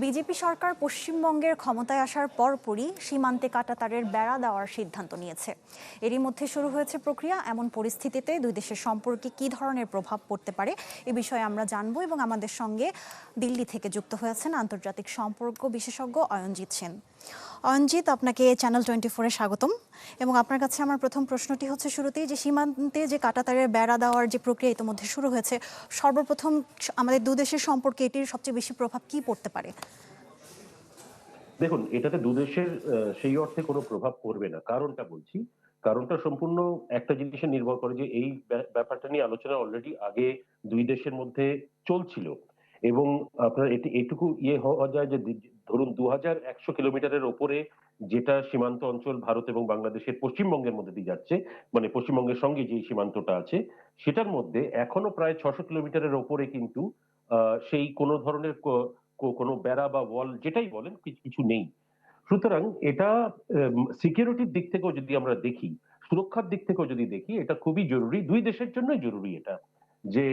BJP সরকার পশ্চিমবঙ্গের ক্ষমতায় আসার পরপরই সীমান্তে কাঁটাতারের বেড়া দেওয়ার সিদ্ধান্ত নিয়েছে। এরই মধ্যে শুরু হয়েছে প্রক্রিয়া। এমন পরিস্থিতিতে দুই দেশের সম্পর্কে কী ধরনের প্রভাব পড়তে পারে এ বিষয়ে আমরা জানবো, এবং আমাদের সঙ্গে দিল্লি থেকে যুক্ত হয়েছেন আন্তর্জাতিক সম্পর্ক বিশেষজ্ঞ অয়নজিৎ সেন। অয়নজিৎ, আপনাকে চ্যানেল 24-এ স্বাগতম। এবং আপনার কাছে আমার প্রথম প্রশ্নটি হচ্ছে শুরুতেই যে সীমান্তে যে কাঁটাতারের বেড়া দেওয়ার যে প্রক্রিয়া ইতিমধ্যে শুরু হয়েছে, সর্বপ্রথম আমাদের দু দেশের সম্পর্কে এটির সবচেয়ে বেশি প্রভাব কি পড়তে পারে? দেখুন, এটাতে দুদেশের সেই অর্থে কোনো প্রভাব পড়বে না। কারণটা বলছি। কারণটা সম্পূর্ণ একটা জিনিসে নির্ভর করে যে এই ব্যাপারটা নিয়ে আলোচনা অলরেডি আগে দুই দেশের মধ্যে চলছিল। এবং আপনার এটুকু হওয়া যায় যে ধরুন 2100 কিলোমিটারের ওপরে যেটা সীমান্ত অঞ্চল ভারত এবং বাংলাদেশের পশ্চিমবঙ্গের মধ্যে দিয়ে যাচ্ছে, মানে পশ্চিমবঙ্গের সঙ্গে যে সীমান্তটা আছে সেটার মধ্যে এখনো প্রায় 600 কিলোমিটারের ওপরে কিন্তু সেই কোনো ধরনের কোনো বেড়া বা ওয়াল যেটাই বলেন কিছু নেই। সুতরাং এটা সিকিউরিটির দিক থেকেও যদি আমরা দেখি, সুরক্ষার দিক থেকেও যদি দেখি, এটা খুবই জরুরি, দুই দেশের জন্যই জরুরি এটা, যে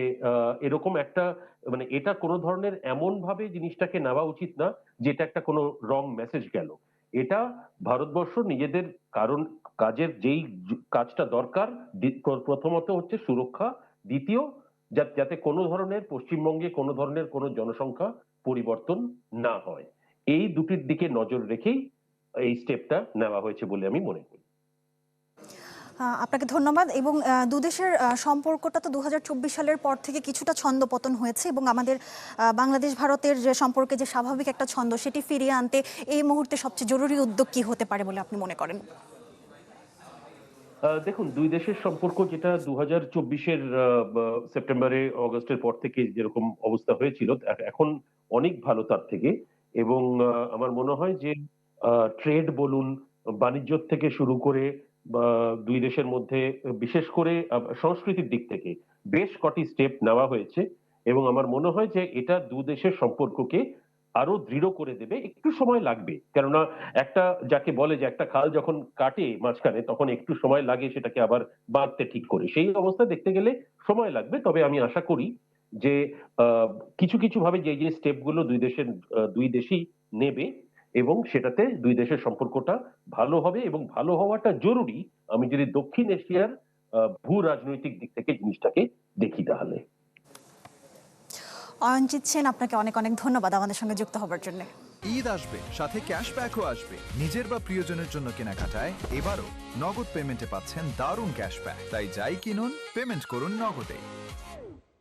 এরকম একটা, মানে এটা কোনো ধরনের এমন ভাবে জিনিসটাকে নেওয়া উচিত না যেটা একটা কোনো রং মেসেজ গেল। এটা ভারতবর্ষ নিজেদের, কারণ কাজের যেই কাজটা দরকার, প্রথমত হচ্ছে সুরক্ষা, দ্বিতীয় যাতে কোনো ধরনের পশ্চিমবঙ্গে কোনো ধরনের কোনো জনসংখ্যা পরিবর্তন না হয়। এই দুটির দিকে নজর রেখেই এই স্টেপটা নেওয়া হয়েছে বলে আমি মনে করি। আপনাকে ধন্যবাদ। এবং দুদেশের সম্পর্কটা তো 2024 সালের পর থেকে কিছুটা ছন্দপতন হয়েছে, এবং আমাদের বাংলাদেশ ভারতের যে সম্পর্কে যে স্বাভাবিক একটা ছন্দ সেটি ফিরিয়ে আনতে এই মুহূর্তে সবচেয়ে জরুরি উদ্যোগ কি হতে পারে বলে আপনি মনে করেন? দেখুন, দুই দেশের সম্পর্ক যেটা 2024-এর সেপ্টেম্বরে অগস্টের পর থেকে যেরকম অবস্থা হয়েছিল, এখন অনেক ভালো তার থেকে। এবং আমার মনে হয় যে ট্রেড বলুন, বাণিজ্য থেকে শুরু করে বা দুই দেশের মধ্যে বিশেষ করে সংস্কৃতির দিক থেকে বেশ কটি স্টেপ নেওয়া হয়েছে। এবং আমার মনে হয় যে এটা দু দেশের সম্পর্ককে আরো দৃঢ় করে দেবে। একটু সময় লাগবে, কেননা একটা, যাকে বলে যে একটা খাল যখন কাটে মাঝখানে তখন একটু সময় লাগে সেটাকে আবার বাঁধতে ঠিক করে, সেই অবস্থা দেখতে গেলে সময় লাগবে। তবে আমি আশা করি যে আহ, কিছু কিছু ভাবে যে যে স্টেপ গুলো দুই দেশই নেবে, এবং সেটাতে দুই দেশের সম্পর্কটা ভালো হবে। এবং ভালো হওয়াটা জরুরি আমি যদি দক্ষিণ এশিয়ার ভূ রাজনৈতিক দিক থেকে জিনিসটাকে দেখি তাহলে। অয়নজিৎ সেন, আপনাকে অনেক অনেক ধন্যবাদ আমাদের সঙ্গে যুক্ত হবার জন্য। ঈদ আসবে, সাথে ক্যাশব্যাকও আসবে। নিজের বা প্রিয়জনের জন্য কেনাকাটায় এবারও নগদ পেমেন্টে পাচ্ছেন দারুণ ক্যাশব্যাক। তাই যাই কিনুন, পেমেন্ট করুন নগদে।